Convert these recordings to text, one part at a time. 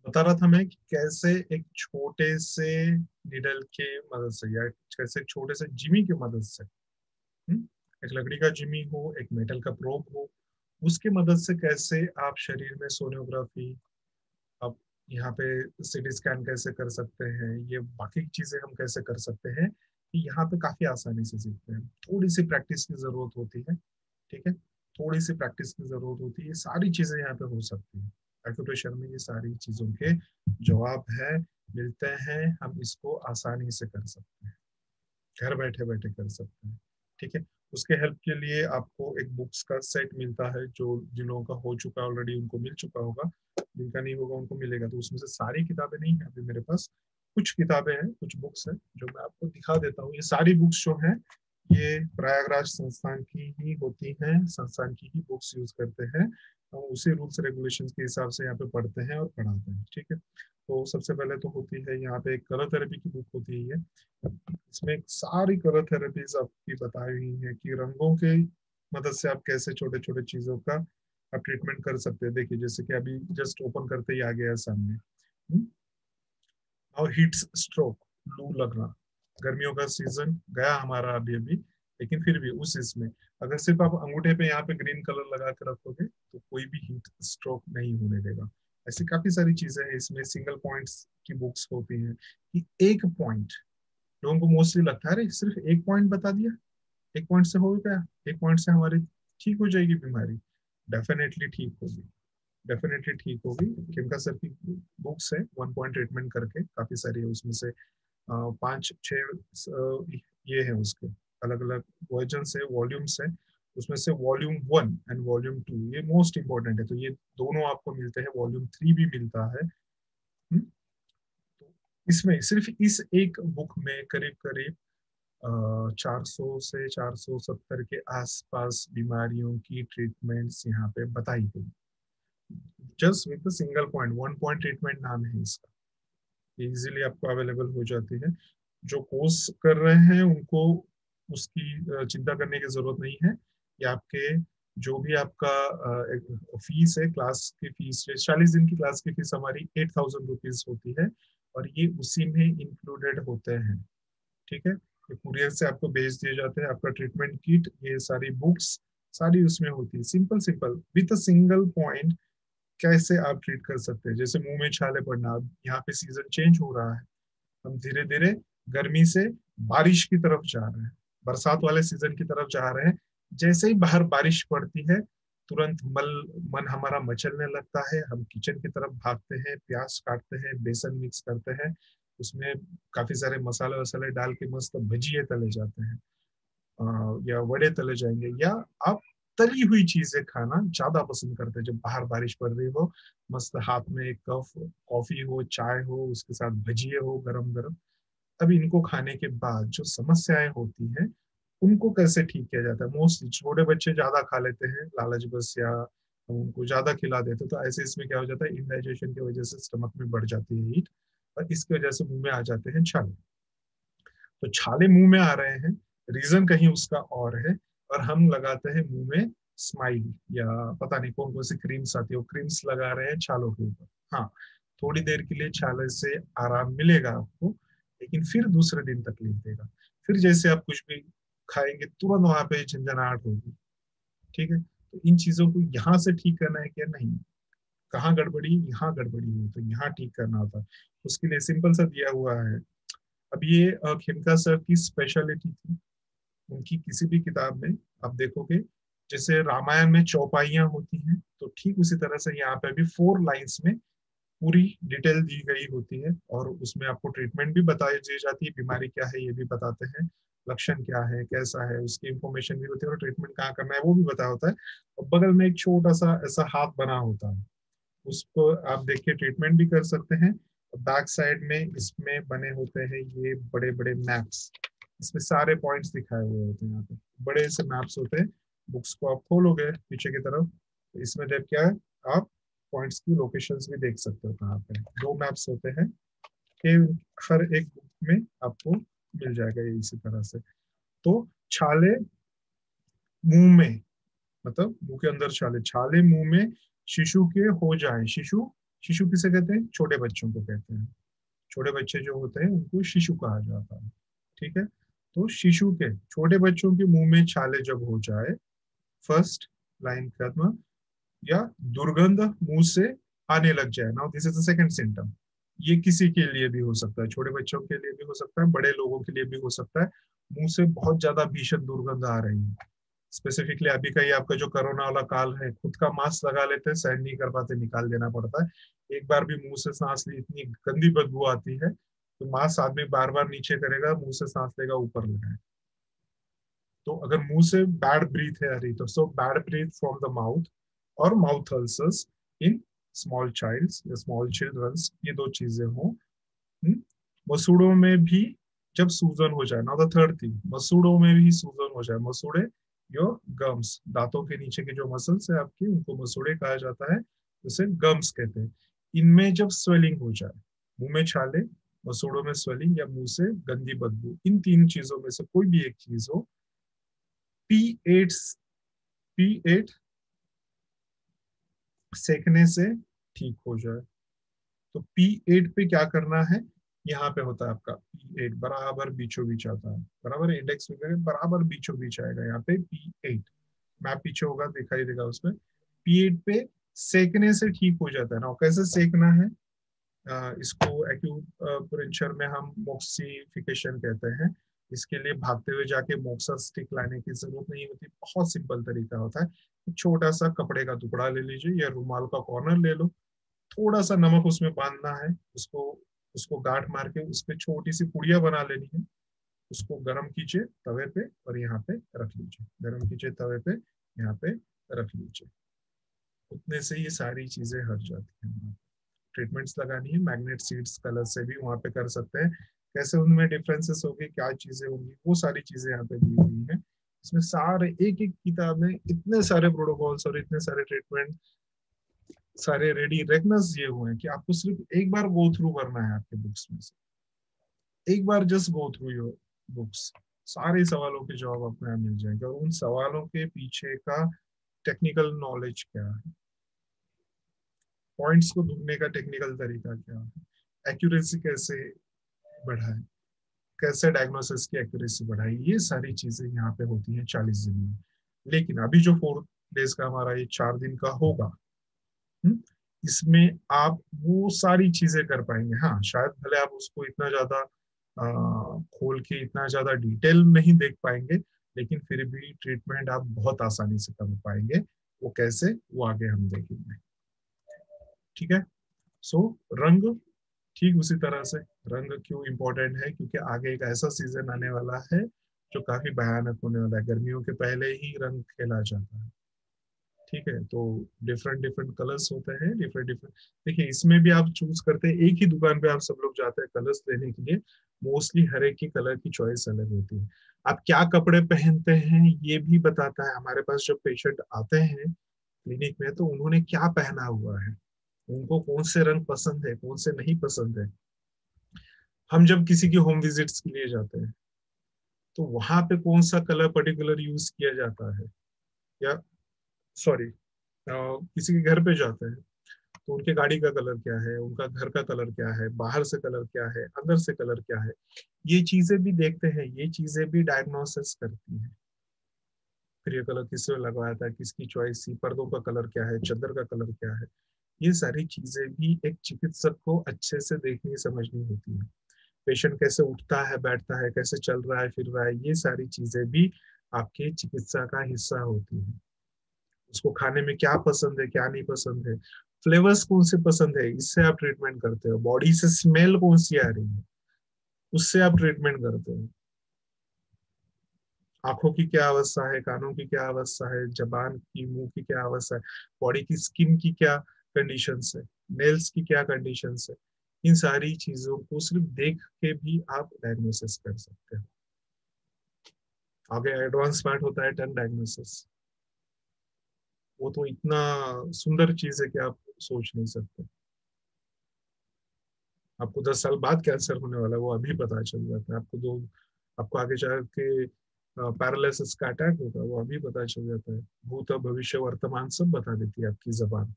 बता रहा था मैं कि कैसे एक छोटे से निडल के मदद से या कैसे एक छोटे से जिमी की मदद से, हम्म, एक लकड़ी का जिमी हो, एक मेटल का प्रोब हो, उसकी मदद से कैसे आप शरीर में सोनोग्राफी, आप यहाँ पे सीटी स्कैन कैसे कर सकते हैं, ये बाकी चीजें हम कैसे कर सकते हैं, कि यहाँ पे काफी आसानी से सीखते हैं। थोड़ी सी प्रैक्टिस की जरूरत होती है, ठीक है, थोड़ी सी प्रैक्टिस की जरूरत होती है, ये सारी चीजें यहाँ पे हो सकती है। एक्यूप्रेशर में ये सारी चीजों के जवाब है, मिलते हैं, हम इसको आसानी से कर सकते हैं, घर बैठे बैठे कर सकते हैं, ठीक है। उसके हेल्प के लिए आपको एक बुक्स का सेट मिलता है, जो जिन लोगों का हो चुका है ऑलरेडी उनको मिल चुका होगा, जिनका नहीं होगा उनको मिलेगा। तो उसमें से सारी किताबें नहीं है अभी मेरे पास, कुछ किताबें हैं, कुछ बुक्स हैं जो मैं आपको दिखा देता हूँ। ये सारी बुक्स जो हैं ये प्रयागराज संस्थान की ही होती हैं, संस्थान की ही बुक्स यूज करते हैं, हम उसी रूल्स रेगुलेशंस के हिसाब से यहाँ पे पढ़ते हैं और पढ़ाते हैं, ठीक है। तो सबसे पहले तो होती है यहाँ पे एक कलर थेरेपी की बुक होती है, इसमें सारी कलर थेरेपीज आपकी बताई हुई है कि रंगों के मदद से आप कैसे छोटे छोटे चीजों का आप ट्रीटमेंट कर सकते हैं। देखिए जैसे कि अभी जस्ट ओपन करते ही आ गया है सामने, और हीट स्ट्रोक, लू लगना, गर्मियों का सीजन गया हमारा अभी अभी, लेकिन फिर भी उस इसमें अगर सिर्फ आप अंगूठे पे यहाँ पे ग्रीन कलर लगा के रखोगे तो कोई भी हीट स्ट्रोक नहीं होने देगा। ऐसी काफी सारी चीजें हैं इसमें। सिंगल पॉइंट्स की बुक्स होती हैं कि एक पॉइंट, लोगों को मोस्टली लगता है अरे सिर्फ एक पॉइंट बता दिया, एक पॉइंट से हो गया, एक पॉइंट से हमारी ठीक हो जाएगी बीमारी। डेफिनेटली ठीक होगी, डेफिनेटली ठीक होगी। किमका सर की बुक्स है, वन पॉइंट ट्रीटमेंट करके, काफी सारी है उसमें से, पांच छह ये है उसके अलग अलग वर्जन है, वॉल्यूम्स है। उसमें से वॉल्यूम 1 एंड वॉल्यूम 2 ये मोस्ट इंपॉर्टेंट है, तो ये दोनों आपको मिलते हैं, वॉल्यूम 3 भी मिलता है। तो इसमें सिर्फ इस एक बुक में करीब करीब 400 से 470 के आसपास बीमारियों की ट्रीटमेंट्स यहाँ पे बताई गई, just with single point, one point treatment नाम है इसका। इजीली आपको अवेलेबल हो जाती है। जो कोर्स कर रहे हैं उनको उसकी चिंता करने की जरूरत नहीं है। ये आपके जो भी आपका फीस है, क्लास की फीस है, 40 दिन की क्लास की फीस हमारी 8,000 रुपीज होती है, और ये उसी में इंक्लूडेड होते हैं, ठीक है। ये कुरियर से आपको भेज दिए जाते हैं, आपका ट्रीटमेंट किट, ये सारी बुक्स सारी उसमें होती है, simple simple with a single point कैसे आप ट्रीट कर सकते हैं। जैसे मुंह में छाले पड़ना, अब यहाँ पे सीजन चेंज हो रहा है, हम धीरे धीरे गर्मी से बारिश की तरफ जा रहे हैं, बरसात वाले सीजन की तरफ जा रहे हैं। जैसे ही बाहर बारिश पड़ती है तुरंत मन हमारा मचलने लगता है, हम किचन की तरफ भागते हैं, प्याज काटते हैं, बेसन मिक्स करते हैं, उसमें काफी सारे मसाले वसाले डाल के मस्त भजिए तले जाते हैं, या वड़े तले जाएंगे, या आप तली हुई चीजें खाना ज्यादा पसंद करते हैं जब बाहर बारिश पड़ रही हो, मस्त हाथ में एक कप कॉफी हो, चाय हो, उसके साथ भजिए हो गरम गरम। अब इनको खाने के बाद जो समस्याएं होती हैं उनको कैसे ठीक किया जाता है। मोस्टली छोटे बच्चे ज्यादा खा लेते हैं लालच बस, या हम उनको ज्यादा खिला देते हैं, तो ऐसे इसमें क्या हो जाता है, इंडाइजेशन की वजह से स्टमक में बढ़ जाती है हीट, और इसकी वजह से मुंह में आ जाते हैं छाले। तो छाले मुंह में आ रहे हैं, रीजन कहीं उसका और है, और हम लगाते हैं मुंह में स्माइल, या पता नहीं कौन कौन सी क्रीम्स आती है, वो क्रीम्स लगा रहे हैं छालों के ऊपर। हाँ, थोड़ी देर के लिए छाले से आराम मिलेगा आपको, लेकिन फिर दूसरे दिन तकलीफ देगा। फिर जैसे आप कुछ भी खाएंगे तुरंत वहां पे झंझनाहट होगी, ठीक है। तो इन चीजों को यहाँ से ठीक करना है क्या, नहीं, कहाँ गड़बड़ी, यहाँ गड़बड़ी हुई तो यहाँ ठीक करना होता है। उसके लिए सिंपल सा दिया हुआ है। अब ये खेमका सर की स्पेशलिटी थी, उनकी किसी भी किताब में आप देखोगे, जैसे रामायण में चौपाइयां होती हैं, तो ठीक उसी तरह से यहाँ पे भी 4 लाइंस में पूरी डिटेल दी गई होती है, और उसमें आपको ट्रीटमेंट भी बताई दी जाती है, बीमारी क्या है ये भी बताते हैं, लक्षण क्या है, कैसा है, उसकी इंफॉर्मेशन भी होती है, और ट्रीटमेंट कहाँ करना है वो भी बताया होता है। और बगल में एक छोटा सा ऐसा हाथ बना होता है, उसको आप देख के ट्रीटमेंट भी कर सकते हैं। बैक साइड में इसमें बने होते हैं ये बड़े बड़े मैप्स, इसमें सारे पॉइंट्स दिखाए हुए होते हैं, यहाँ पे बड़े से मैप्स होते हैं। बुक्स को आप खोलोगे पीछे की तरफ, तो इसमें देख क्या है, आप पॉइंट्स की लोकेशंस भी देख सकते हो कहाँ पे, 2 मैप्स होते हैं कि हर एक बुक में आपको मिल जाएगा ये इसी तरह से। तो छाले मुंह में, मतलब मुंह के अंदर छाले, छाले मुंह में शिशु के हो जाए, शिशु शिशु किसे कहते हैं? छोटे बच्चों को कहते हैं। छोटे बच्चे जो होते हैं उनको शिशु कहा जाता है। ठीक है, तो शिशु के, छोटे बच्चों के मुंह में छाले जब हो जाए, फर्स्ट लाइन खत्म, या दुर्गंध मुंह से आने लग जाए, now this is the second symptom. ये किसी के लिए भी हो सकता है, छोटे बच्चों के लिए भी हो सकता है, बड़े लोगों के लिए भी हो सकता है। मुंह से बहुत ज्यादा भीषण दुर्गंध आ रही है। स्पेसिफिकली अभी का ये आपका जो कोरोना वाला काल है, खुद का मास्क लगा लेते हैं, सहन नहीं कर पाते, निकाल देना पड़ता है। एक बार भी मुंह से सांस ली, इतनी गंदी बदबू आती है, तो मास्क आदमी बार बार नीचे करेगा, मुंह से सांस लेगा, ऊपर लगाए। तो अगर मुंह से बैड ब्रीथ है आ रही, तो so bad breath from the mouth और mouth ulcers in small childs या स्मॉल चिल्ड्रंस, ये दो चीजें हो। मसूड़ों में भी जब सूजन हो जाए, नाउ द थर्ड थिंग, मसूड़ों में भी सूजन हो जाए। मसूड़े योर गम्स, दांतों के नीचे के जो मसल्स है आपके, उनको मसूड़े कहा जाता है, उसे गम्स कहते हैं। इनमें जब स्वेलिंग हो जाए, मुंह में छाले, मसूड़ों में स्वेलिंग, या मुंह से गंदी बदबू, इन तीन चीजों में से कोई भी एक चीज हो, P8 P8 सेकने से ठीक हो जाए। तो P8 पे क्या करना है? यहाँ पे होता है आपका P8 बराबर बीचों बीच आता है, बराबर इंडेक्स फिंगर बराबर बीचों बीच आएगा यहाँ पे P8। मैप पीछे होगा, दिखाई देगा उसमें। P8 पे सेकने से ठीक हो जाता है ना। कैसे सेकना है? इसको एक्यूप्रेशर में हम मोक्सिफिकेशन कहते हैं। इसके लिए भागते हुए जाके मोक्सा स्टिक लाने की जरूरत नहीं होती, बहुत सिंपल तरीका होता है। एक छोटा सा कपड़े का टुकड़ा ले लीजिए या रुमाल का कॉर्नर ले लो, थोड़ा सा नमक उसमें बांधना है, उसको उसको गांठ मार के उस पर छोटी सी पुड़िया बना लेनी है। उसको गर्म कीजिए तवे पे और यहाँ पे रख लीजिए, गर्म कीजिए तवे पे, यहाँ पे रख लीजिए। उतने से ये सारी चीजें हट जाती हैं। ट्रीटमेंट्स लगानी है, मैग्नेट सीड्स कलर से भी वहां पे कर सकते हैं। कैसे उनमें डिफरेंसेस होंगे, क्या चीजें होंगी, वो सारी चीजें यहाँ पे दी हुई है। इसमें सारे एक एक किताब में इतने सारे प्रोटोकॉल्स और इतने सारे ट्रीटमेंट सारे रेडी रेकनस दिए हुए हैं कि आपको सिर्फ एक बार गो थ्रू करना है आपके बुक्स में से, एक बार just go through your books. सारे सवालों के जवाब आपको यहाँ मिल जाएंगे, और उन सवालों के पीछे का टेक्निकल नॉलेज क्या है, पॉइंट्स को ढूंढने का टेक्निकल तरीका क्या है, एक्यूरेसी कैसे बढ़ाए, कैसे डायग्नोसिस की एक्यूरेसी बढ़ाई, ये सारी चीजें यहाँ पे होती हैं 40 दिन में। लेकिन अभी जो 4 डेज का हमारा ये 4 दिन का होगा, इसमें आप वो सारी चीजें कर पाएंगे। हाँ, शायद भले आप उसको इतना ज्यादा खोल के इतना ज्यादा डिटेल नहीं देख पाएंगे, लेकिन फिर भी ट्रीटमेंट आप बहुत आसानी से कर पाएंगे। वो कैसे, वो आगे हम देखेंगे। ठीक है, सो रंग, ठीक उसी तरह से रंग क्यों इम्पोर्टेंट है, क्योंकि आगे एक ऐसा सीजन आने वाला है जो काफी भयानक होने वाला है। गर्मियों के पहले ही रंग खेला जाता है। ठीक है, तो डिफरेंट डिफरेंट कलर्स होते हैं, डिफरेंट डिफरेंट। देखिए, इसमें भी आप चूज करते हैं, एक ही दुकान पे आप सब लोग जाते हैं कलर्स लेने के लिए, मोस्टली हर एक की कलर की चॉइस अलग होती है। आप क्या कपड़े पहनते हैं ये भी बताता है। हमारे पास जब पेशेंट आते हैं क्लिनिक में, तो उन्होंने क्या पहना हुआ है, उनको कौन से रंग पसंद है, कौन से नहीं पसंद है। हम जब किसी की होम विजिट्स के लिए जाते हैं, तो वहां पे कौन सा कलर पर्टिकुलर यूज किया जाता है, या सॉरी किसी के घर पे जाते हैं, तो उनके गाड़ी का कलर क्या है, उनका घर का कलर क्या है, बाहर से कलर क्या है, अंदर से कलर क्या है, ये चीजें भी देखते हैं। ये चीजें भी डायग्नोसिस करती हैं। फिर ये कलर किसने लगवाया था, किसकी चॉइस थी, पर्दों का कलर क्या है, चादर का कलर क्या है, ये सारी चीजें भी एक चिकित्सक को अच्छे से देखनी समझनी होती है। पेशेंट कैसे उठता है, बैठता है, कैसे चल रहा है, फिर रहा है, ये सारी चीजें भी आपके चिकित्सा का हिस्सा होती है। उसको खाने में क्या पसंद है, क्या नहीं पसंद है, फ्लेवर्स कौन से पसंद है, इससे आप ट्रीटमेंट करते हो। बॉडी से स्मेल कौन सी आ रही है, उससे आप ट्रीटमेंट करते हो। आंखों की क्या अवस्था है, कानों की क्या अवस्था है, जबान की, मुंह की क्या अवस्था है, बॉडी की स्किन की क्या कंडीशन है, नेल्स की क्या कंडीशन है। इन सारी चीजों को सिर्फ देख के भी आप डायग्नोसिस कर सकते हो। आगे एडवांस पार्ट होता है टर्म डायग्नोसिस। वो तो इतना सुंदर चीज है कि आप सोच नहीं सकते। आपको 10 साल बाद कैंसर होने वाला है वो अभी पता चल जाता है आपको। आपको आगे जाके पैरालिसिस का अटैक होगा वो अभी पता चल जाता है। भूत भविष्य वर्तमान सब बता देती है आपकी जबान।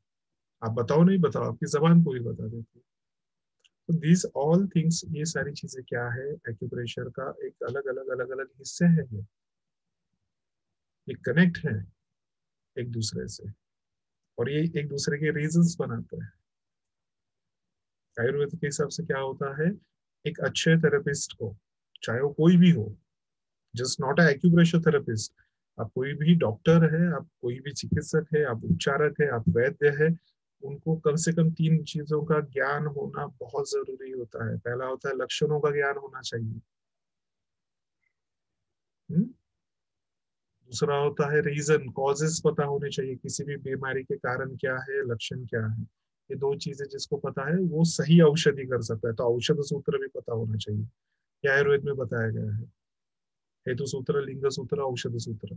आप बताओ नहीं बताओ, आपकी जबान पूरी बता देती है। तो दिस ऑल थिंग्स, ये सारी चीजें क्या है, एक्यूप्रेशर का एक अलग अलग अलग अलग हिस्से हैं, ये कनेक्ट है एक दूसरे से, और ये एक दूसरे के रीजंस बनाते हैं। आयुर्वेद के हिसाब से क्या होता है, एक अच्छे थेरेपिस्ट को, चाहे वो कोई भी हो, just not a acupressure therapist, आप कोई भी डॉक्टर है, आप कोई भी चिकित्सक है, आप उपचारक है, आप वैद्य है, उनको कम से कम तीन चीजों का ज्ञान होना बहुत जरूरी होता है। पहला होता है लक्षणों का ज्ञान होना चाहिए। हुँ? दूसरा होता है रीजन, कॉजेस पता होने चाहिए, किसी भी बीमारी के कारण क्या है, लक्षण क्या है। ये दो चीजें जिसको पता है वो सही औषधि कर सकता है। तो औषध सूत्र भी पता होना चाहिए, ये आयुर्वेद में बताया गया है। हेतु सूत्र, लिंग सूत्र, औषध सूत्र,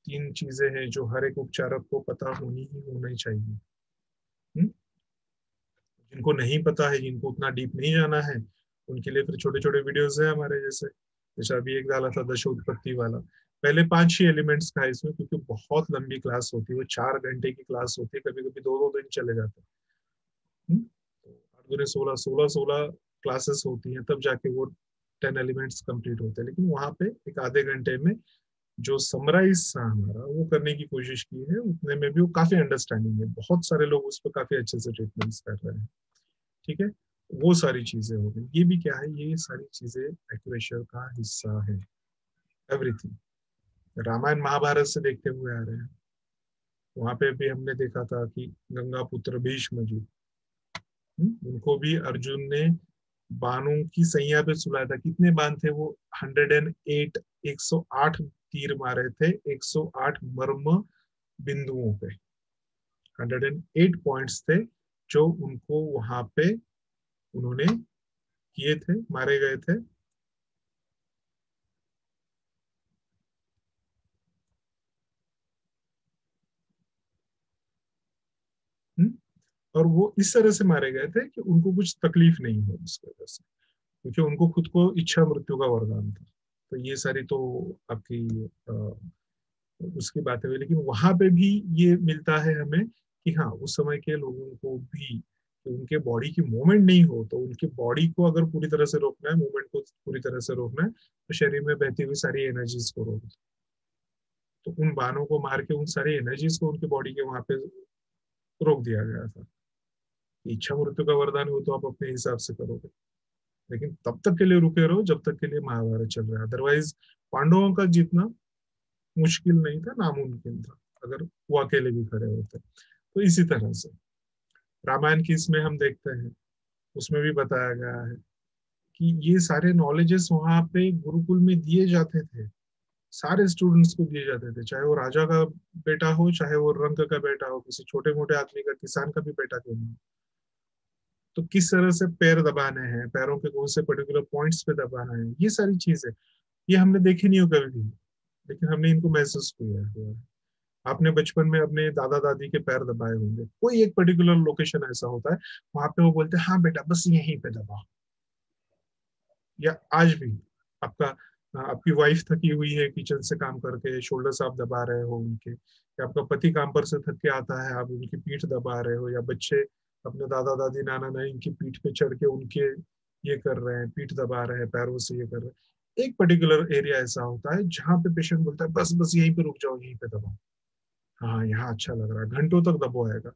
तीन चीजें हैं जो हर एक उपचारक को पता होनी ही होनी चाहिए। हुँ? जिनको नहीं पता है, जिनको उतना डीप नहीं जाना है, उनके लिए फिर छोटे छोटे वीडियोस है हमारे जैसे। जैसे अभी एक डाला था दशोत्पत्ति वाला, पहले 5-6 एलिमेंट्स का है इसमें, क्योंकि बहुत लंबी क्लास होती है, वो 4 घंटे की क्लास होती है, कभी कभी 2-2 दिन चले जाते हैं। तो 8 दूनी 16, 16 16 क्लासेस होती हैं, तब जाके वो 10 एलिमेंट्स कंप्लीट होते हैं। लेकिन वहां पे एक आधे घंटे में जो समराइज था हमारा, वो करने की कोशिश की है, उतने में भी वो काफी अंडरस्टैंडिंग है, बहुत सारे लोग उस पर काफी अच्छे से ट्रीटमेंट्स कर रहे हैं। ठीक है, वो सारी चीजें हो गई। ये भी क्या है, ये सारी चीजें एक्यूप्रेशर का हिस्सा है, एवरीथिंग। रामायण महाभारत से देखते हुए आ रहे हैं, वहां पे भी हमने देखा था कि गंगा पुत्र भीष्म जी, उनको भी अर्जुन ने बाणों की सैया पे सुलाया था। कितने बाण थे वो, 108, 108 तीर मारे थे, 108 मर्म बिंदुओं पे, 108 पॉइंट्स थे जो उनको वहां पे उन्होंने किए थे, मारे गए थे। हम्म? और वो इस तरह से मारे गए थे कि उनको कुछ तकलीफ नहीं हो उस वजह से, क्योंकि उनको खुद को इच्छा मृत्यु का वरदान था। तो ये सारी तो आपकी उसकी बातें हुई, लेकिन वहां पे भी ये मिलता है हमें कि हाँ, उस समय के लोगों को भी, कि उनके बॉडी की मूवमेंट नहीं हो, तो उनकी बॉडी को अगर पूरी तरह से रोकना है, मूवमेंट को पूरी तरह से रोकना है, तो शरीर में बहती हुई सारी एनर्जीज को रोक दो। तो उन बाणों को मार के उन सारी एनर्जीज को उनकी बॉडी के वहां पे रोक दिया गया था। इच्छा मृत्यु का वरदान हो तो आप अपने हिसाब से करोगे, लेकिन तब तक के लिए रुके रहो जब तक के लिए महाभारत चल रहा है। अदरवाइज पांडवों का जीतना मुश्किल नहीं था, नामुमकिन था, अगर वो अकेले भी खड़े होते। तो इसी तरह से रामायण की इसमें हम देखते हैं, उसमें भी बताया गया है कि ये सारे नॉलेजेस वहां पे गुरुकुल में दिए जाते थे, सारे स्टूडेंट्स को दिए जाते थे, चाहे वो राजा का बेटा हो, चाहे वो रंक का बेटा हो, किसी छोटे मोटे आदमी का, किसान का भी बेटा क्यों नहीं। तो किस तरह से पैर दबाने हैं, पैरों के कौन से पर्टिकुलर पॉइंट्स पे दबाना है, ये सारी चीजें, ये हमने देखी नहीं हो कभी भी, लेकिन हमने इनको महसूस किया है। आपने बचपन में अपने दादा दादी के पैर दबाए होंगे, कोई एक पर्टिकुलर लोकेशन ऐसा होता है, वहां पे वो बोलते हैं हाँ बेटा बस यहीं पे दबाओ। या आज भी आपका, आपकी वाइफ थकी हुई है किचन से काम करके, शोल्डर्स आप दबा रहे हो उनके, या आपका पति काम पर से थक के आता है, आप उनकी पीठ दबा रहे हो, या बच्चे अपने दादा दादी नाना नानी की पीठ पे चढ़ के उनके ये कर रहे हैं, पीठ दबा रहे हैं, पैरों से ये कर रहे हैं। एक पर्टिकुलर एरिया ऐसा होता है जहां पे पेशेंट बोलता है बस बस यहीं पे रुक जाओ, यहीं पे दबाओ, हाँ यहाँ अच्छा लग रहा है, घंटों तक दबाएगा।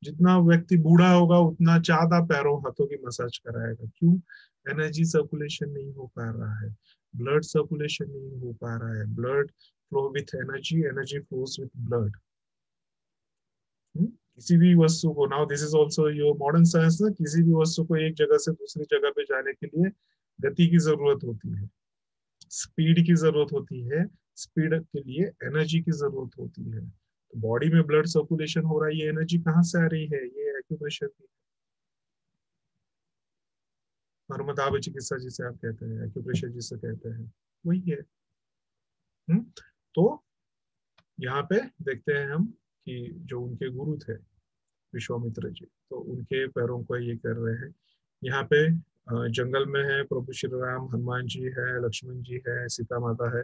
जितना व्यक्ति बूढ़ा होगा उतना ज्यादा पैरों हाथों की मसाज कराएगा। क्यों? एनर्जी सर्कुलेशन नहीं हो पा रहा है, ब्लड सर्कुलेशन नहीं हो पा रहा है, blood flow with energy, energy flows with blood. किसी भी वस्तु को, now this is also your modern science ना, किसी भी वस्तु को एक जगह से दूसरी जगह पे जाने के लिए गति की जरूरत होती है, स्पीड की जरूरत होती है, स्पीड के लिए एनर्जी की जरूरत होती है। तो बॉडी में ब्लड सर्कुलेशन हो रहा है, ये एनर्जी कहाँ से आ रही है, ये एक्यूप्रेशर की, नर्मदाभ चिकित्सा जिसे आप कहते हैं, एक्यूप्रेशर जिसे कहते हैं, वही है। हम्म? तो यहाँ पे देखते हैं हम कि जो उनके गुरु थे विश्वामित्र जी, तो उनके पैरों को ये कर रहे हैं। यहाँ पे जंगल में है, प्रभु श्री राम, हनुमान जी है, लक्ष्मण जी है, सीता माता है।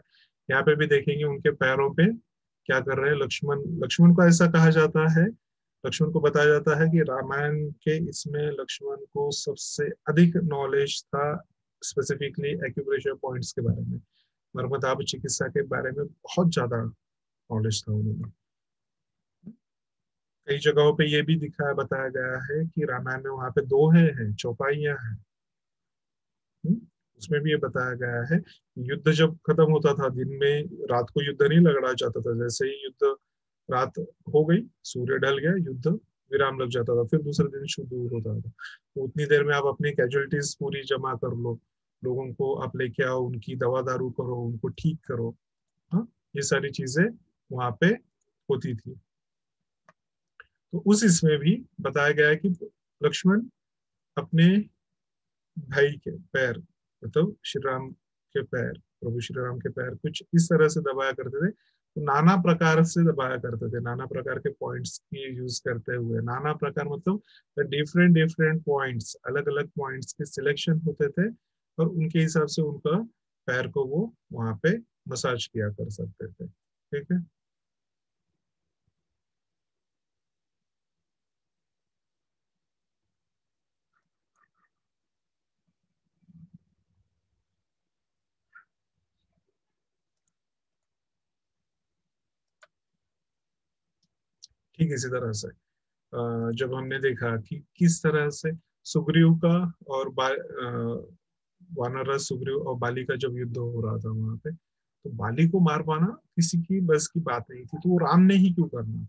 यहाँ पे भी देखेंगे उनके पैरों पे क्या कर रहे हैं लक्ष्मण। लक्ष्मण को ऐसा कहा जाता है लक्ष्मण को बताया जाता है कि रामायण के इसमें लक्ष्मण को सबसे अधिक नॉलेज था स्पेसिफिकली एक्यूप्रेशर पॉइंट्स के बारे में, मर्मदाभ चिकित्सा के बारे में बहुत ज्यादा नॉलेज था उन्होंने। कई जगहों पे ये भी दिखाया बताया गया है कि रामायण में वहां पे दोहे हैं, चौपाइयां हैं। हम्म, उसमें भी ये बताया गया है युद्ध जब खत्म होता था दिन में, रात को युद्ध नहीं लड़ा जाता था, जैसे ही युद्ध रात हो गई, सूर्य ढल गया, युद्ध विराम लग जाता था, फिर दूसरे दिन शुरू होता था। तो उतनी देर में आप अपनी कैजुअलिटीज पूरी जमा कर लो, लोगों को आप लेके आओ, उनकी दवा दारू करो, उनको ठीक करो। हाँ, ये सारी चीजें वहां पे होती थी। तो उस इसमें भी बताया गया है कि लक्ष्मण अपने भाई के पैर, मतलब श्री राम के पैर, प्रभु श्री राम के पैर कुछ इस तरह से दबाया करते थे, तो नाना प्रकार से दबाया करते थे, नाना प्रकार के पॉइंट्स की यूज करते हुए, नाना प्रकार मतलब डिफरेंट डिफरेंट पॉइंट्स, अलग अलग पॉइंट्स के सिलेक्शन होते थे, और उनके हिसाब से उनका पैर को वो वहां पे मसाज किया कर सकते थे। ठीक है। ठीक इसी तरह से जब हमने देखा कि किस तरह से सुग्रीव का और वानरराज सुग्रीव और बाली का जब युद्ध हो रहा था वहां पे, तो बाली को मार पाना किसी की बस की बात नहीं थी, तो वो राम ने ही क्यों करना था,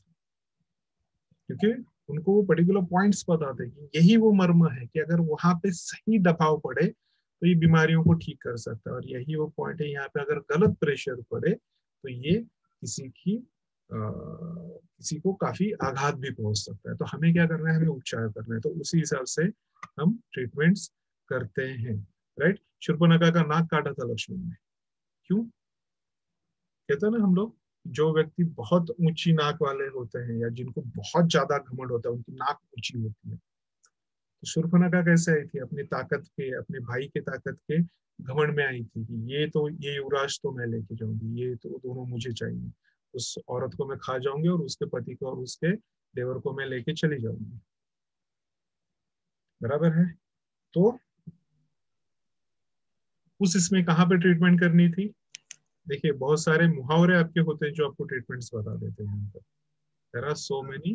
क्योंकि उनको वो पर्टिकुलर पॉइंट्स पता थे कि यही वो मर्म है कि अगर वहां पे सही दबाव पड़े तो ये बीमारियों को ठीक कर सकता है, और यही वो पॉइंट है, यहाँ पे अगर गलत प्रेशर पड़े तो ये किसी को काफी आघात भी पहुंच सकता है। तो हमें क्या करना है, हमें उपचार करना है, तो उसी हिसाब से हम ट्रीटमेंट्स करते हैं। राइट। शूर्पणखा का नाक काटा था लक्ष्मण ने, क्यों? कहते हैं ना हम लोग, जो व्यक्ति बहुत ऊंची नाक वाले होते हैं या जिनको बहुत ज्यादा घमंड होता है, उनकी नाक ऊंची होती है। तो शूर्पणखा कैसे आई थी, अपनी ताकत के, अपने भाई के ताकत के घमंड में आई थी कि ये युवराज तो मैं लेके जाऊंगी, ये तो दोनों मुझे चाहिए, उस औरत को मैं खा जाऊंगी और उसके पति को और उसके देवर को मैं लेके चली जाऊंगी। बराबर है। तो उस इसमें कहाँ पे ट्रीटमेंट करनी थी? देखिए, बहुत सारे मुहावरे आपके होते हैं जो आपको ट्रीटमेंट्स बता देते हैं यहाँ पर। There are so many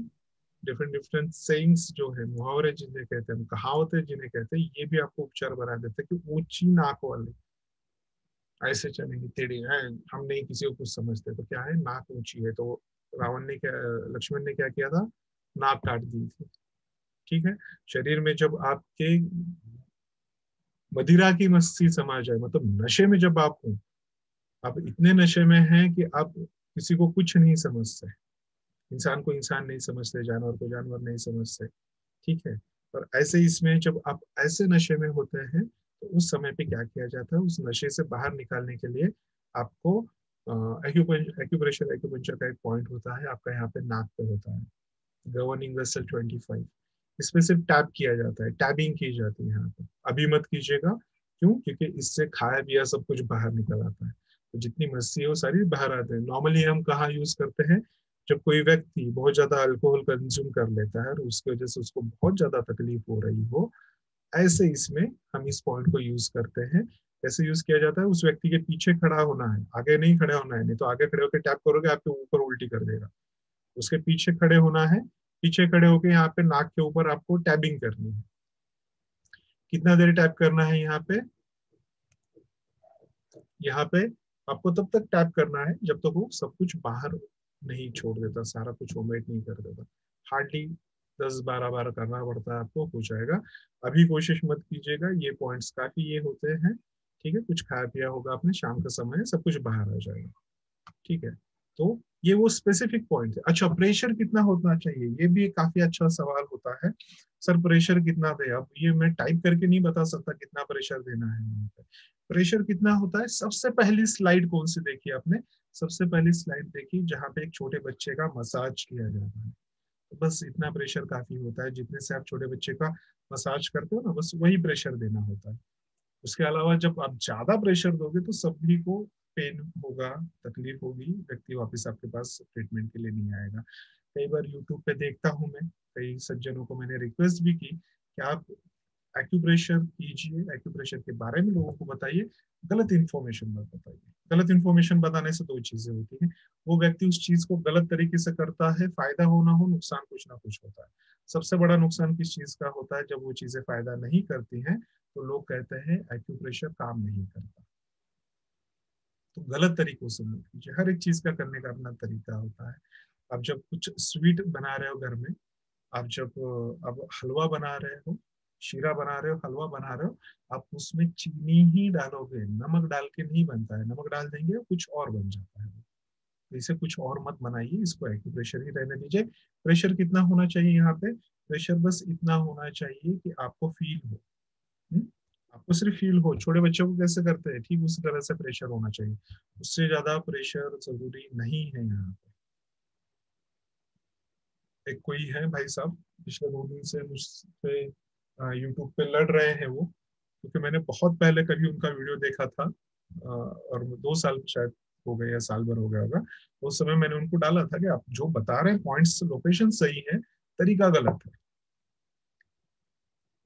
different different sayings जो है, मुहावरे जिन्हें कहते हैं, कहावतें जिन्हें कहते हैं, ये भी आपको उपचार बना देते हैं कि ऊंची नाक वाले ऐसे चलेंगे टेढ़ी है, हम नहीं किसी को कुछ समझते, तो क्या है, नाक ऊंची है, तो रावण ने क्या, लक्ष्मण ने क्या किया था, नाक काट दी थी। ठीक है। शरीर में जब आपके मदिरा की मस्ती समा जाए, मतलब नशे में जब आप हो, आप इतने नशे में हैं कि आप किसी को कुछ नहीं समझते, इंसान को इंसान नहीं समझते, जानवर को जानवर नहीं समझते। ठीक है। और ऐसे इसमें जब आप ऐसे नशे में होते हैं, तो उस समय पे क्या किया जाता है, उस नशे से बाहर निकालने के लिए आपको एक्यूप्रेशर एक्यूपंक्चर का एक पॉइंट होता है, आपका यहाँ पे नाक पे होता है, गवर्निंग वेसल 25। इसमें सिर्फ टैप किया जाता है, टैबिंग की जाती है यहाँ पे, अभी मत कीजिएगा। क्यों? क्योंकि इससे खाया पिया सब कुछ बाहर निकल आता है, तो जितनी मस्ती है वो सारी बाहर आते हैं। नॉर्मली हम कहाँ यूज करते हैं, जब कोई व्यक्ति बहुत ज्यादा अल्कोहल कंज्यूम कर लेता है और उसकी वजह से उसको बहुत ज्यादा तकलीफ हो रही हो, ऐसे इसमें हम इस पॉइंट को यूज करते हैं। कैसे यूज किया जाता है, उस व्यक्ति के पीछे खड़ा होना है, आगे नहीं खड़े होना है, नहीं तो आगे खड़े होकर टैप करोगे आपके ऊपर उल्टी कर देगा। उसके पीछे खड़े होना है, पीछे खड़े होके यहाँ पे नाक के ऊपर आपको टैबिंग करनी है। कितना देर टैप करना है यहाँ पे? यहाँ पे आपको तब तक टैप करना है जब तक वो सब कुछ बाहर नहीं छोड़ देता, सारा कुछ वोमिट नहीं कर देता। हार्डली 10-12 बार करना पड़ता है आपको, हो जाएगा। अभी कोशिश मत कीजिएगा, ये पॉइंट्स काफी ये होते हैं। ठीक है। कुछ खाया पिया होगा आपने, शाम का समय है, सब कुछ बाहर आ जाएगा। ठीक है। तो ये वो स्पेसिफिक पॉइंट है। अच्छा, प्रेशर कितना होना चाहिए, ये भी एक काफी अच्छा सवाल होता है। सर प्रेशर कितना दे, अब ये मैं टाइप करके नहीं बता सकता कितना प्रेशर देना है वहां पे। प्रेशर कितना होता है, सबसे पहली स्लाइड कौन सी देखी आपने? सबसे पहली स्लाइड देखी जहाँ पे एक छोटे बच्चे का मसाज किया जाता है, तो बस इतना प्रेशर काफी होता है, जितने से आप छोटे बच्चे का मसाज करते हो ना, बस वही प्रेशर देना होता है। उसके अलावा जब आप ज्यादा प्रेशर दोगे तो सभी को पेन होगा, तकलीफ होगी, व्यक्ति वापस आपके पास ट्रीटमेंट के लिए नहीं आएगा। कई बार यूट्यूब पे देखता हूँ मैं, कई सज्जनों को मैंने रिक्वेस्ट भी की कि आप एक्यूप्रेशर कीजिए, एक्यूप्रेशर के बारे में लोगों को बताइए, गलत इन्फॉर्मेशन मत बताइए। गलत इन्फॉर्मेशन बताने से दो चीजें होती हैं, वो व्यक्ति उस चीज को गलत तरीके से करता है, फायदा हो ना हो, नुकसान कुछ ना कुछ होता है। सबसे बड़ा नुकसान किस चीज का होता है? जब वो चीजें फायदा नहीं करती हैं तो लोग कहते हैं एक्यूप्रेशर काम नहीं करता। तो गलत तरीकों से मत कीजिए, हर एक चीज का करने का अपना तरीका होता है। आप जब कुछ स्वीट बना रहे हो घर में, आप जब अब हलवा बना रहे हो, शीरा बना रहे हो, हलवा बना रहे हो, आप उसमें चीनी ही डालोगे, नमक डाल के नहीं बनता है। नमक डाल देंगे कुछ और बन जाता है। तो इसे कुछ और मत बनाइए, इसको एक्यूप्रेशर ही रहने दीजिए। प्रेशर कितना होना चाहिए यहाँ पे? प्रेशर बस इतना होना चाहिए कि आपको फील हो। हम्म? आपको सिर्फ फील हो। छोटे बच्चों को कैसे करते हैं, ठीक उसी तरह से प्रेशर होना चाहिए। उससे ज्यादा प्रेशर जरूरी नहीं है यहाँ पे। एक कोई है भाई साहब, पिछले 2 दिन से मुझसे यूट्यूब पे लड़ रहे हैं वो, क्योंकि मैंने बहुत पहले कभी उनका वीडियो देखा था, और 2 साल शायद हो गए या साल भर हो गया होगा। उस समय मैंने उनको डाला था कि आप जो बता रहे हैं पॉइंट्स, लोकेशन सही है, तरीका गलत है।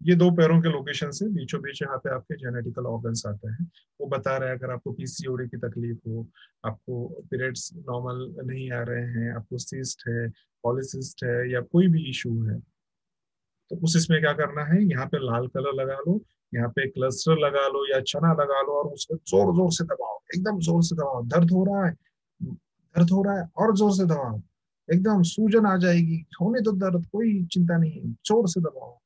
ये 2 पैरों के लोकेशन से बीचों बीच यहाँ पे आपके जेनेटिकल ऑर्गन्स आते हैं। वो बता रहा है अगर आपको पीसीओडी की तकलीफ हो, आपको पीरियड्स नॉर्मल नहीं आ रहे हैं, आपको सिस्ट है, पॉलिसिस्ट है, या कोई भी इशू है, तो उस इसमें क्या करना है, यहाँ पे लाल कलर लगा लो, यहाँ पे क्लस्टर लगा लो या चना लगा लो, और उसको जोर जोर से दबाओ, एकदम जोर से दबाओ। दर्द हो रहा है, दर्द हो रहा है, और जोर से दबाओ, एकदम सूजन आ जाएगी, होने दो दर्द, कोई चिंता नहीं है, जोर से दबाओ।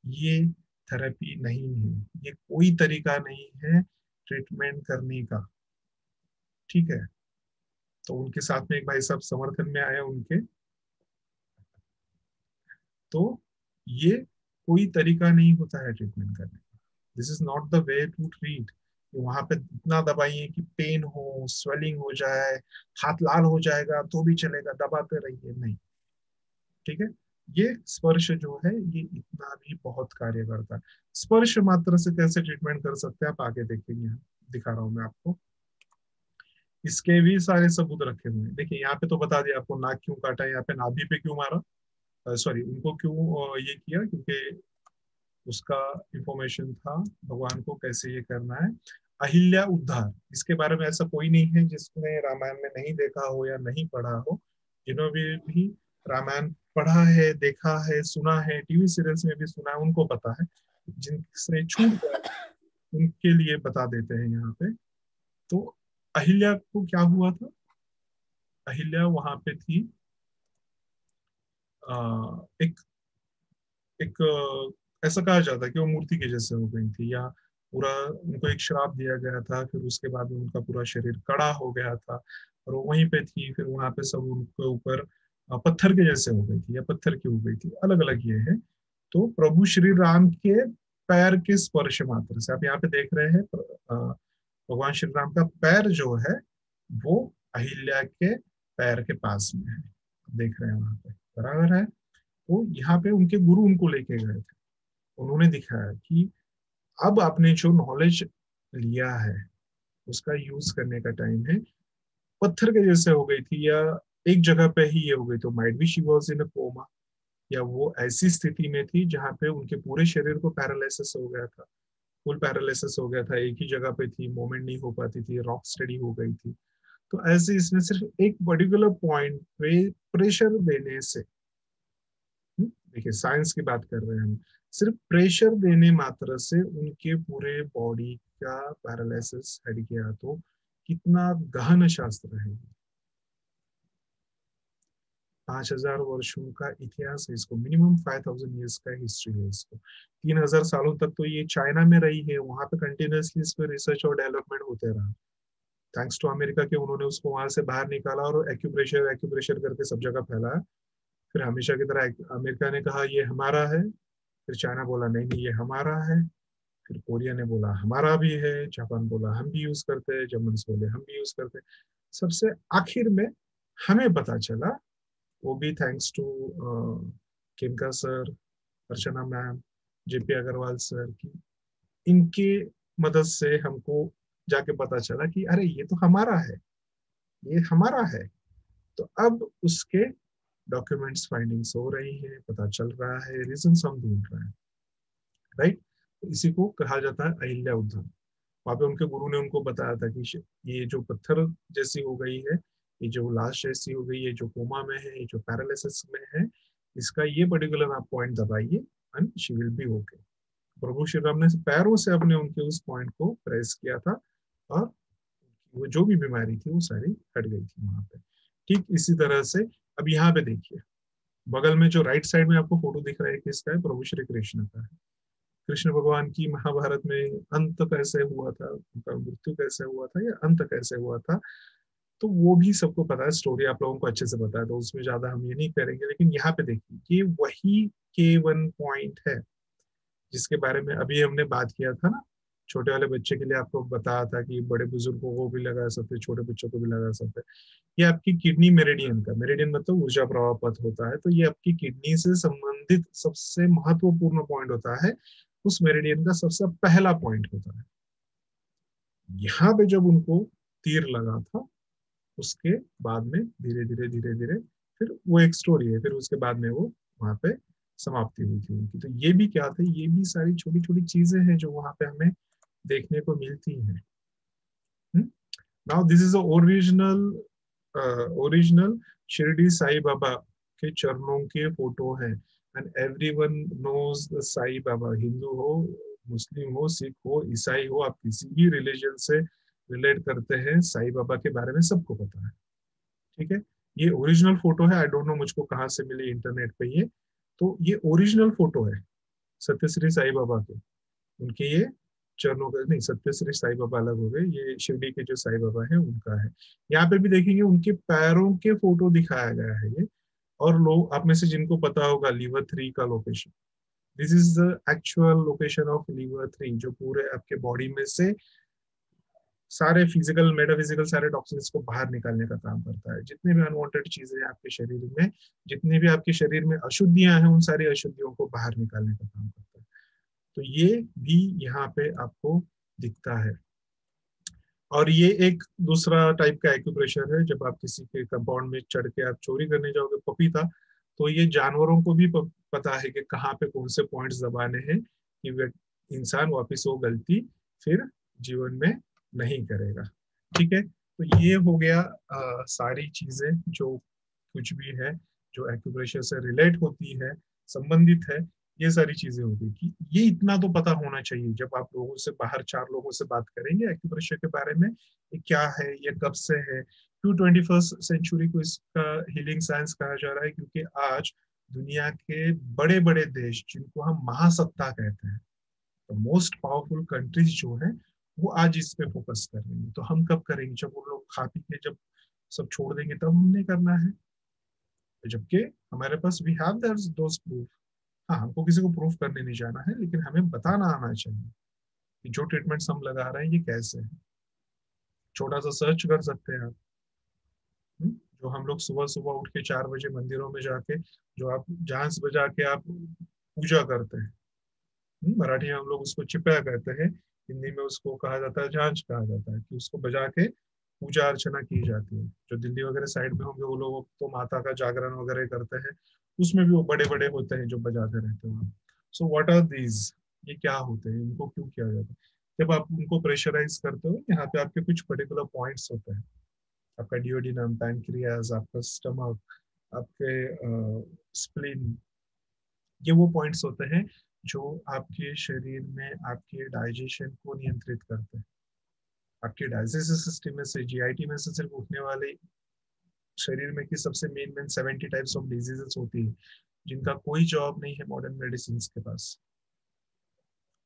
ये थेरेपी नहीं है, ये कोई तरीका नहीं है ट्रीटमेंट करने का। ठीक है? तो उनके साथ में एक भाई साहब समर्थन में आए उनके, तो ये कोई तरीका नहीं होता है ट्रीटमेंट करने का। This is not the way to treat. वहां पे इतना दबाइए कि पेन हो, स्वेलिंग हो जाए, हाथ लाल हो जाएगा तो भी चलेगा, दबाते रहिए, नहीं। ठीक है? ये स्पर्श जो है, ये इतना भी बहुत कार्य करता है। स्पर्श मात्र से कैसे ट्रीटमेंट कर सकते हैं आप आगे देखेंगे, यहाँ दिखा रहा हूं मैं आपको। इसके भी सारे सबूत रखे हुए हैं। देखिए यहाँ पे तो बता दिया आपको नाक क्यों काटा, यहाँ पे नाभि पे क्यों मारा, सॉरी उनको क्यों ये किया, क्योंकि उसका इंफॉर्मेशन था भगवान को कैसे ये करना है। अहिल्या उद्धार, इसके बारे में ऐसा कोई नहीं है जिसने रामायण में नहीं देखा हो या नहीं पढ़ा हो। जिन्होंने भी रामायण पढ़ा है, देखा है, सुना है, टीवी सीरियल्स में भी सुना है, उनको पता है। जिनसे छूट गया उनके लिए बता देते हैं यहाँ पे। तो अहिल्या को क्या हुआ था? अहिल्या वहां पे थी, एक एक ऐसा कहा जाता है कि वो मूर्ति के जैसे हो गई थी, या पूरा उनको एक श्राप दिया गया था, फिर उसके बाद में उनका पूरा शरीर कड़ा हो गया था, और वो वहीं पे थी। फिर वहां पे सब उनके ऊपर पत्थर के जैसे हो गई थी, या पत्थर की हो गई थी, अलग अलग ये है। तो प्रभु श्री राम के पैर के स्पर्श मात्र से, आप यहाँ पे देख रहे हैं भगवान श्री राम का पैर जो है वो अहिल्या के पैर के पास में है, देख रहे हैं वहां पे, बराबर है। तो यहाँ पे उनके गुरु उनको लेके गए थे, उन्होंने दिखाया कि अब आपने जो नॉलेज लिया है उसका यूज करने का टाइम है। पत्थर के जैसे हो गई थी, या एक जगह पे ही ये हो गई, तो might be she was in a coma, या वो ऐसी स्थिति में थी जहाँ पे उनके पूरे शरीर को पैरालिसिस हो गया था, फुल पैरालिसिस हो गया था, एक ही जगह पे थी, मूवमेंट नहीं हो पाती थी, रॉक स्टडी हो गई थी। तो ऐसे इसमें सिर्फ एक पर्टिकुलर पॉइंट पे प्रेशर देने से, देखिए साइंस की बात कर रहे हैं हम, सिर्फ प्रेशर देने मात्र से उनके पूरे बॉडी का पैरालिसिस हट गया। तो कितना गहन शास्त्र है। 5,000 वर्षों का इतिहास है इसको, मिनिमम 5,000 ईयर्स का हिस्ट्री है इसको। 3,000 सालों तक तो ये चाइना में रही है, वहां पे कंटिन्यूसली इस पर रिसर्च और डेवलपमेंट होते रहा, थैंक्स टू अमेरिका के, उन्होंने उसको वहां से बाहर निकाला और एक्यूप्रेशर एक्यूप्रेशर करके सब जगह फैलाया। फिर हमेशा की तरह अमेरिका ने कहा ये हमारा है, फिर चाइना बोला नहीं नहीं ये हमारा है, फिर कोरिया ने बोला हमारा भी है, जापान बोला हम भी यूज करते हैं, जर्मन बोले हम भी यूज करते हैं। सबसे आखिर में हमें पता चला, वो भी थैंक्स टू किमका sir, Archana ma'am, JP Agarwal sir की, इनके मदद से हमको जाके पता चला कि अरे ये तो हमारा है, ये हमारा है। तो अब उसके डॉक्यूमेंट्स फाइंडिंग्स हो रही है, पता चल रहा है, रीजन हम ढूंढ रहे हैं, राइट। तो इसी को कहा जाता है अहिल्या उद्यान। वहां पे उनके गुरु ने उनको बताया था कि ये जो पत्थर जैसी हो गई है, ये जो लाश जैसी हो गई है, जो कोमा में है, ये जो पैरालिसिस में है, इसका ये पर्टिकुलर आप पॉइंट दबाइए and she will be okay. प्रभु श्री राम ने पैरों से अपने उनके उस पॉइंट को प्रेस किया था और वो जो भी बीमारी थी वो सारी हट गई थी वहां पे। ठीक इसी तरह से अब यहाँ पे देखिए, बगल में जो राइट साइड में आपको फोटो दिख रहा है किसका है, प्रभु श्री कृष्ण का है। कृष्ण भगवान की महाभारत में अंत कैसे हुआ था, उनका मृत्यु कैसे हुआ था या अंत कैसे हुआ था, तो वो भी सबको पता है, स्टोरी आप लोगों को अच्छे से पता है, तो उसमें ज्यादा हम ये नहीं करेंगे। लेकिन यहाँ पे देखिए, ये वही K1 पॉइंट है जिसके बारे में अभी हमने बात किया था ना, छोटे वाले बच्चे के लिए आपको बताया था कि बड़े बुजुर्गों को भी लगा सकते, छोटे बच्चों को भी लगा सकते। ये आपकी किडनी मेरिडियन का, मेरिडियन मतलब ऊर्जा प्रवाह पथ होता है, तो ये आपकी किडनी से संबंधित सबसे महत्वपूर्ण पॉइंट होता है, उस मेरिडियन का सबसे पहला पॉइंट होता है। यहाँ पे जब उनको तीर लगा था, उसके बाद में धीरे धीरे धीरे धीरे फिर वो एक स्टोरी है, फिर उसके बाद में वो वहां पे समाप्ति हुई थी उनकी। तो ये भी क्या थे, ये भी सारी छोटी छोटी चीजें हैं जो वहां पे हमें देखने को मिलती हैं। Now this is original original Shirdi Sai Baba के चरणों के फोटो है, and everyone knows the Sai Baba. हिंदू हो, मुस्लिम हो, सिख हो, ईसाई हो, आप किसी भी रिलीजन से रिलेट करते हैं, साई बाबा के बारे में सबको पता है। ठीक है, ये ओरिजिनल फोटो है, आई डोंट नो मुझको कहाँ से मिली इंटरनेट पे ये। तो ये ओरिजिनल फोटो है सत्यश्री साई बाबा के, उनके ये चरणों का नहीं, सत्यश्री साई बाबा अलग हो गए, ये शिरडी के जो साई बाबा है उनका है। यहाँ पे भी देखेंगे उनके पैरों के फोटो दिखाया गया है ये। और लोग आप में से जिनको पता होगा लीवर 3 का location, this is the actual location of liver 3, जो पूरे आपके बॉडी में से सारे फिजिकल मेटाफिजिकल सारे टॉक्सिन्स को बाहर निकालने का काम करता है। जितने भी अनवांटेड चीजें हैं आपके शरीर में, जितने भी आपके शरीर में अशुद्धियां हैं, उन सारी अशुद्धियों को बाहर निकालने का काम करता है। तो ये भी यहाँ पे आपको दिखता है। और ये एक दूसरा टाइप का एक्यूप्रेशर है, जब आप किसी के कंपाउंड में चढ़ के आप चोरी करने जाओगे पपीता, तो ये जानवरों को भी पता है कि कहाँ पे कौन से पॉइंट्स दबाने हैं कि वे इंसान वापस वो गलती फिर जीवन में नहीं करेगा। ठीक है, तो ये हो गया सारी चीजें जो कुछ भी है जो एक्यूप्रेशर से रिलेट होती है, संबंधित है, ये सारी चीजें होगी कि ये इतना तो पता होना चाहिए। जब आप लोगों से बाहर 4 लोगों से बात करेंगे एक्यूप्रेशर के बारे में, ये क्या है, ये कब से है, क्यों 21st सेंचुरी को इसका हीलिंग साइंस कहा जा रहा है, क्योंकि आज दुनिया के बड़े बड़े देश जिनको हम महासत्ता कहते हैं, तो मोस्ट पावरफुल कंट्रीज जो है, वो आज इस पे फोकस कर रही है। तो हम कब करेंगे, जब वो लोग खा पी के जब सब छोड़ देंगे तब हमने करना है। जबकि हमारे पास वी हैव दोस प्रूफ। हाँ, हमको किसी को प्रूफ करने नहीं जाना है, लेकिन हमें बताना आना चाहिए कि जो ट्रीटमेंट्स हम लगा रहे हैं ये कैसे है। छोटा सा सर्च कर सकते हैं आप। जो हम लोग सुबह सुबह उठ के 4 बजे मंदिरों में जाके जो आप झांस बजा के आप पूजा करते हैं, मराठी में हम लोग उसको चिपया कहते हैं, हिंदी में उसको कहा जाता है झांझ कहा जाता है, कि उसको बजा के पूजा अर्चना की जाती है। जो दिल्ली वगैरह साइड में होंगे वो लोग तो माता का जागरण वगैरह करते हैं, उसमें भी वो बड़े बड़े होते हैं जो बजाते रहते हैं। सो व्हाट आर दीज, ये क्या होते हैं, इनको क्यों किया जाता है? जब आप उनको प्रेशराइज करते हो, यहाँ पे आपके कुछ पर्टिकुलर पॉइंट्स होते हैं, आपका डिओडिनम, पैनक्रियाज, आपका स्टमक, आपके स्प्लीन, ये वो पॉइंट्स होते हैं जो आपके शरीर में आपके डाइजेशन को नियंत्रित करते हैं। आपके डाइजेस्टिव सिस्टम में से, जीआईटी में से सिर्फ उठने वाले शरीर में की सबसे main main 70 types of diseases होती है, जिनका कोई जवाब नहीं है मॉडर्न मेडिसिन के पास।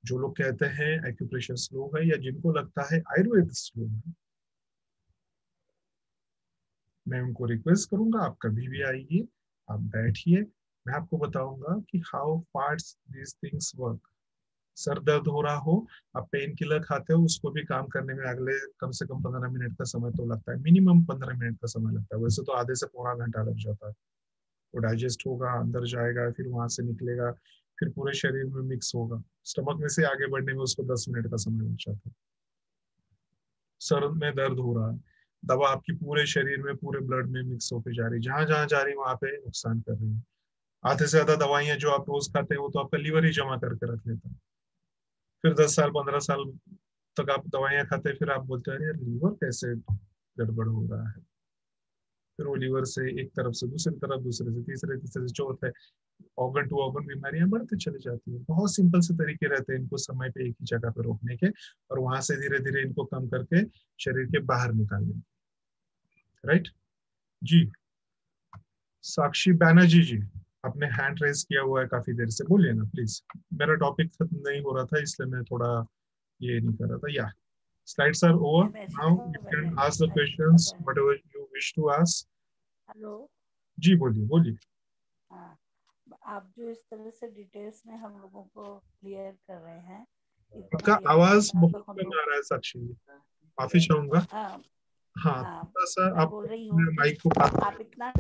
जो लोग कहते हैं एक्यूप्रेशर स्लो है, या जिनको लगता है आयुर्वेद स्लो है, मैं उनको रिक्वेस्ट करूंगा आप कभी भी आइए, आप बैठिए, मैं आपको बताऊंगा कि how parts these things work. Sir दर्द हो रहा हो, आप पेन किलर खाते हो, उसको भी काम करने में अगले कम से कम 15 मिनट का समय तो लगता है, मिनिमम 15 मिनट का समय लगता है, वैसे तो आधे से पौना घंटा लग जाता है। वो डाइजेस्ट होगा, अंदर जाएगा, फिर वहां से निकलेगा, फिर पूरे शरीर में मिक्स होगा, स्टमक में से आगे बढ़ने में उसको 10 मिनट का समय लग जाता है। सर में दर्द हो रहा है, दवा आपकी पूरे शरीर में, पूरे ब्लड में मिक्स होकर जा रही है, जहां जहां जा रही है वहां पे नुकसान कर रही है। आधे से ज्यादा दवाइयां जो आप रोज खाते हैं वो तो आपका लीवर ही जमा करके रख लेता है। फिर 10 साल 15 साल तक आप दवाइयां खाते हैं, फिर आप बोलते हैं यार लीवर कैसे गड़बड़ हो रहा है। फिर वो लीवर से एक तरफ से दूसरी तरफ, दूसरे से तीसरे, तीसरे से चौथे, ऑर्गन टू ऑर्गन बीमारियां बढ़ते चली जाती है। बहुत सिंपल से तरीके रहते हैं इनको समय पे एक ही जगह पे रोकने के, और वहां से धीरे धीरे इनको कम करके शरीर के बाहर निकालने के। राइट जी। साक्षी बैनर्जी जी, आपने हैंड रेज किया हुआ है काफी देर से, बोलिए ना प्लीज। मेरा टॉपिक खत्म नहीं हो रहा था इसलिए मैं थोड़ा ये नहीं कर रहा था। या slides are over. Now you can ask the questions whatever you wish to ask. Hello ji बोलिए बोलिए। हाँ, आप जो इस तरह से डिटेल्स में हम लोगों को क्लियर कर रहे हैं, आपका आवाज इतना तो बहुत हम कम लोग आ रहा है साक्षी जी, माफी चाहूंगा। हाँ हाँ हाँ थोड़ा सा मैं आप बोल रही हूँ अपने कि माइक को पास आप करें। इतना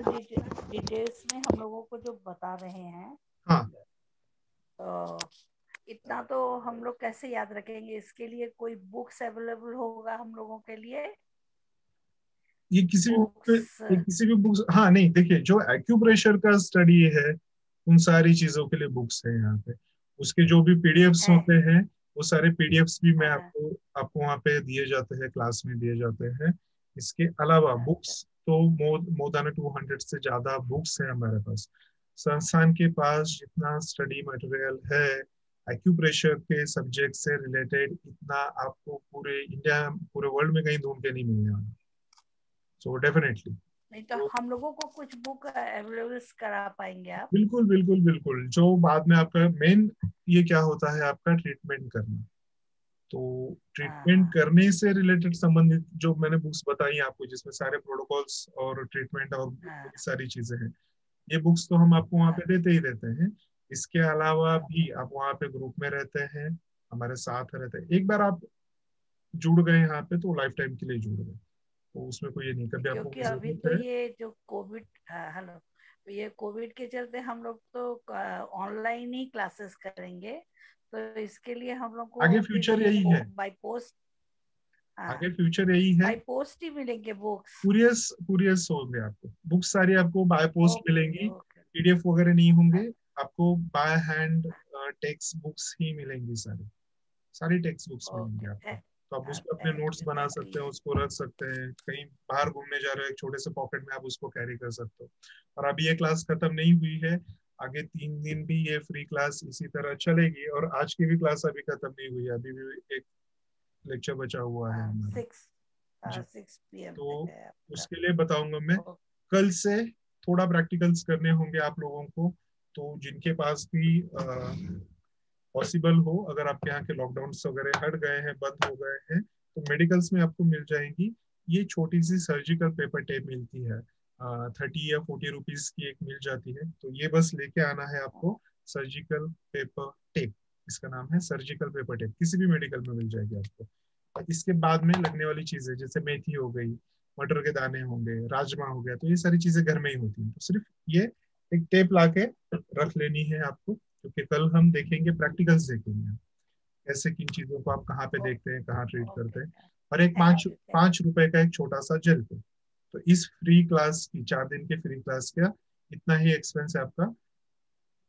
डिटेल्स में हम लोगों को जो बता रहे हैं, हाँ, तो इतना तो हम लोग कैसे याद रखेंगे? इसके लिए कोई बुक्स अवेलेबल होगा हम लोगों के लिए? ये किसी भी बुक पे, बुक्स ये किसी भी बुक्स, हाँ नहीं देखिए, जो एक्यूप्रेशर का स्टडी है उन सारी चीजों के लिए बुक्स है यहाँ पे। उसके जो भी पीडीएफ्स है? होते हैं वो सारे पीडीएफ्स भी मैं हाँ, आपको आपको वहाँ पे दिए जाते हैं, क्लास में दिए जाते हैं। इसके अलावा अच्छा बुक्स तो मोर देन 200 से ज्यादा बुक्स है हमारे पास। संस्थान के पास जितना स्टडी मटेरियल है एक्यूप्रेशर के सब्जेक्ट से रिलेटेड, इतना आपको पूरे इंडिया, पूरे वर्ल्ड में कहीं ढूंढ के नहीं मिलने वाला। So definitely. नहीं तो तो हम लोगों को कुछ बुक अवेलेबल करा पाएंगे आप? बिल्कुल बिल्कुल बिल्कुल, जो बाद में आपका मेन ये क्या होता है, आपका ट्रीटमेंट करना। तो हाँ ट्रीटमेंट हाँ करने से रिलेटेड संबंधित जो मैंने बुक्स बताई आपको, जिसमें सारे प्रोटोकॉल्स और ट्रीटमेंट और हाँ बहुत सारी चीजें हैं, ये बुक्स तो हम आपको वहाँ हाँ पे देते ही देते हैं। इसके अलावा भी आप वहाँ पे ग्रुप में रहते हैं, हमारे साथ रहते हैं। एक बार आप जुड़ गए यहाँ पे तो लाइफ टाइम के लिए जुड़ गए, तो उसमें कोई ये नहीं, कभी आपको क्योंकि कोई अभी जरूरत तो है। ये जो कोविड, हेलो, तो ये कोविड के चलते हम लोग तो ऑनलाइन ही क्लासेस करेंगे, तो इसके लिए हम लोग को आगे फिर फ्यूचर ये यही है, बाय पोस्ट, हाँ आगे फ्यूचर यही है। बाय पोस्ट ही मिलेंगे बुक्स? कुरियर्स कुरियर्स होंगे आपको, बुक्स सारी आपको बाय पोस्ट ओके मिलेंगी, ओके पीडीएफ वगैरह नहीं होंगे। आपको बाय हैंड टेक्स्ट बुक्स ही मिलेंगी, सारी सारी टेक्स्ट बुक्स मिलेंगी ओके, आपको। तो आप उस पर अपने थैंक नोट्स यू बना थैंक सकते यू। हैं, उसको रख सकते हैं, कहीं बाहर घूमने जा रहे हो एक छोटे से पॉकेट में आप उसको कैरी कर सकते हो। और अभी ये क्लास खत्म नहीं हुई है, आगे 3 दिन भी ये फ्री क्लास इसी तरह चलेगी, और आज की भी क्लास अभी खत्म नहीं हुई है, अभी भी एक लेक्चर बचा हुआ है हाँ हमारा। सिक्स जी। 6 PM तो तक है आपका? उसके लिए बताऊंगा मैं ओ, कल से। थोड़ा प्रैक्टिकल्स करने होंगे आप लोगों को, तो जिनके पास भी पॉसिबल हो, अगर आपके यहाँ के लॉकडाउन वगैरह हट गए हैं, बंद हो गए हैं, तो मेडिकल्स में आपको मिल जाएंगी। ये छोटी सी सर्जिकल पेपर टेप मिलती है, 30 या 40 रुपीज की एक मिल जाती है, तो ये बस लेके आना है आपको। सर्जिकल पेपर टेप, इसका नाम है सर्जिकल पेपर टेप, किसी भी मेडिकल में मिल जाएगी आपको। और इसके बाद में लगने वाली चीजें जैसे मेथी हो गई, मटर के दाने होंगे, राजमा हो गया, तो ये सारी चीजें घर में ही होती हैं, तो सिर्फ ये एक टेप लाके रख लेनी है आपको, क्योंकि कल हम देखेंगे, प्रैक्टिकल्स देखेंगे कैसे किन चीजों को आप कहाँ पे देखते हैं, कहाँ ट्रीट ओके, करते हैं। और एक पाँच थैंक पाँच रुपए का एक छोटा सा जेल पे। तो इस फ्री क्लास की, 4 दिन के फ्री क्लास का इतना ही एक्सपेंस है आपका।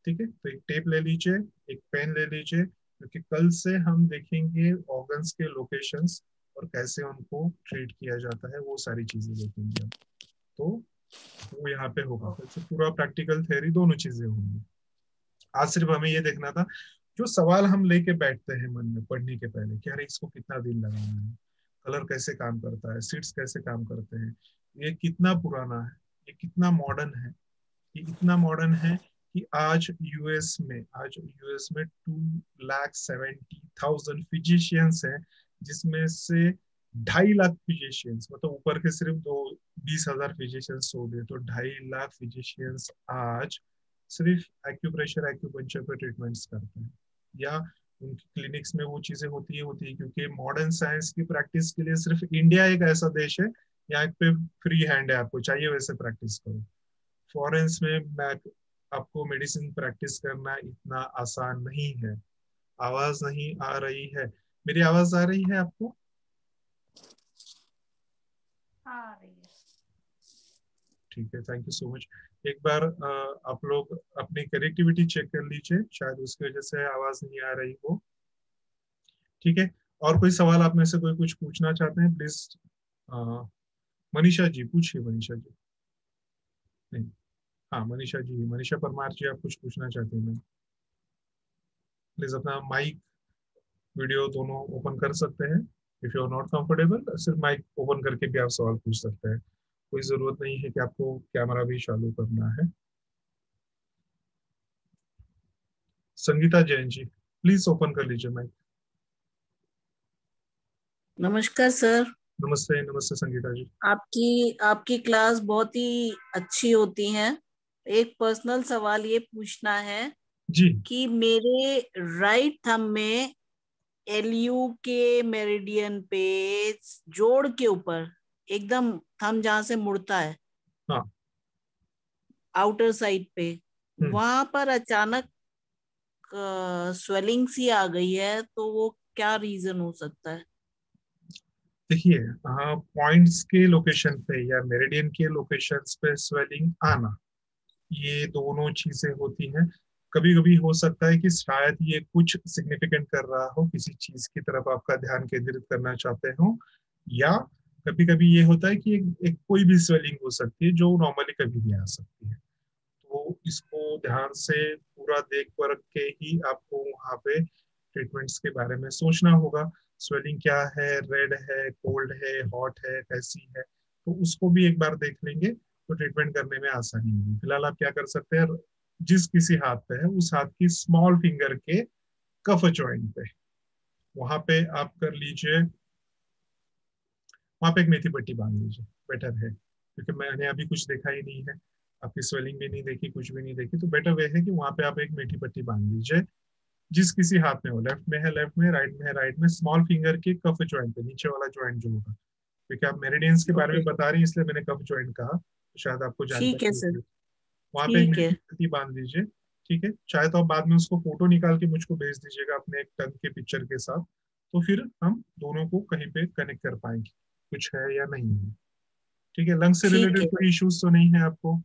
ठीक है, तो एक टेप ले लीजिए, एक पेन ले लीजिए, क्योंकि कल से हम देखेंगे ऑर्गन्स के लोकेशंस और कैसे उनको ट्रीट किया जाता है, वो सारी चीजें देखेंगे हम। तो वो यहाँ पे होगा, कल से पूरा प्रैक्टिकल थ्योरी दोनों चीजें होंगी। आज सिर्फ हमें ये देखना था, जो सवाल हम लेके बैठते हैं मन में पढ़ने के पहले कि अरे इसको कितना दिन लगाना है, कलर कैसे काम करता है, सीट्स कैसे काम करते हैं, ये कितना पुराना है, ये कितना मॉडर्न है। ये इतना मॉडर्न है कि आज यूएस में 2,70,000 फिजिशियंस हैं, जिसमें से 2.5 लाख फिजिशियंस, मतलब ऊपर के सिर्फ दो 20,000 फिजिशियंस हो गए, तो 2.5 लाख फिजिशियंस आज सिर्फ एक्यूप्रेशर एक्यूपंक्चर पे ट्रीटमेंट्स करते हैं, या उनकी क्लिनिक्स में वो चीजें होती है क्योंकि मॉडर्न साइंस की प्रैक्टिस के लिए सिर्फ इंडिया एक ऐसा देश है यहाँ पे फ्री हैंड है, आपको चाहिए वैसे प्रैक्टिस करो। फॉरेंस में मैं आपको मेडिसिन प्रैक्टिस करना इतना आसान नहीं है। आवाज नहीं आ रही है, मेरी आवाज आ रही है आपको? हाँ रही है। ठीक है, थैंक यू सो मच। एक बार आप लोग अपनी कनेक्टिविटी चेक कर लीजिए, शायद उसकी वजह से आवाज नहीं आ रही हो। ठीक है, और कोई सवाल आप में से कोई कुछ पूछना चाहते हैं प्लीज? मनीषा जी पूछिए, मनीषा जी। नहीं, हाँ मनीषा जी, मनीषा परमार जी, आप कुछ पूछना चाहते हैं मैम? प्लीज अपना माइक वीडियो दोनों ओपन कर सकते हैं। If you are not comfortable, सिर्फ माइक ओपन करके भी आप सवाल पूछ सकते हैं। कोई जरूरत नहीं है कि आपको कैमरा भी चालू करना है। संगीता जैन जी, प्लीज ओपन कर लीजिए माइक। नमस्कार सर। नमस्ते, नमस्ते संगीता जी। आपकी आपकी क्लास बहुत ही अच्छी होती है। एक पर्सनल सवाल ये पूछना है जी। कि मेरे राइट थंब में एलयू के मेरिडियन पे जोड़ के ऊपर एकदम थंब जहां से मुड़ता है हाँ। आउटर साइड पे, हम्म। वहां पर अचानक स्वेलिंग सी आ गई है, तो वो क्या रीजन हो सकता है? देखिए, पॉइंट्स के लोकेशन पे या मेरिडियन के लोकेशंस पे स्वेलिंग आना, ये दोनों चीजें होती हैं। कभी कभी हो सकता है कि शायद ये कुछ सिग्निफिकेंट कर रहा हो, किसी चीज की तरफ आपका ध्यान केंद्रित करना चाहते हो, या कभी कभी ये होता है कि एक कोई भी स्वेलिंग हो सकती है जो नॉर्मली कभी भी आ सकती है। तो इसको ध्यान से पूरा देख परख के ही आपको वहाँ पे ट्रीटमेंट्स के बारे में सोचना होगा। स्वेलिंग क्या है, रेड है, कोल्ड है, हॉट है, कैसी है, तो उसको भी एक बार देख लेंगे तो ट्रीटमेंट करने में आसानी होगी। फिलहाल आप क्या कर सकते हैं, जिस किसी हाथ पे है उस हाथ की स्मॉल फिंगर के कफ जॉइंट पे, वहां पे आप कर लीजिए, वहां पे एक मेथी पट्टी बांध लीजिए, बेटर है, क्योंकि मैंने अभी कुछ देखा ही नहीं है, आपकी स्वेलिंग भी नहीं देखी, कुछ भी नहीं देखी, तो बेटर वे है कि वहां पे आप एक मेथी पट्टी बांध लीजिए। जिस किसी हाथ में हो, लेफ्ट में है लेफ्ट में, राइट में है राइट में, स्मॉल फिंगर के कफ जॉइंट पे, नीचे वाला जॉइंट जो होगा, क्योंकि आप मेरिडियंस के बारे ओके, में बता रही हैं इसलिए मैंने कफ जॉइंट कहा, तो शायद आपको ठीक है जानकारी सर। होगी। वहां पे एक ठीक है। मेथी पट्टी बांध दीजिए। ठीक है, चाहे तो आप बाद में उसको फोटो निकाल के मुझको भेज दीजिएगा अपने एक टंग के पिक्चर के साथ, तो फिर हम दोनों को कहीं पे कनेक्ट कर पाएंगे कुछ है या नहीं है। ठीक है, लंग से ठीक रिलेटेड है। कोई इश्यूज तो नहीं है आपको?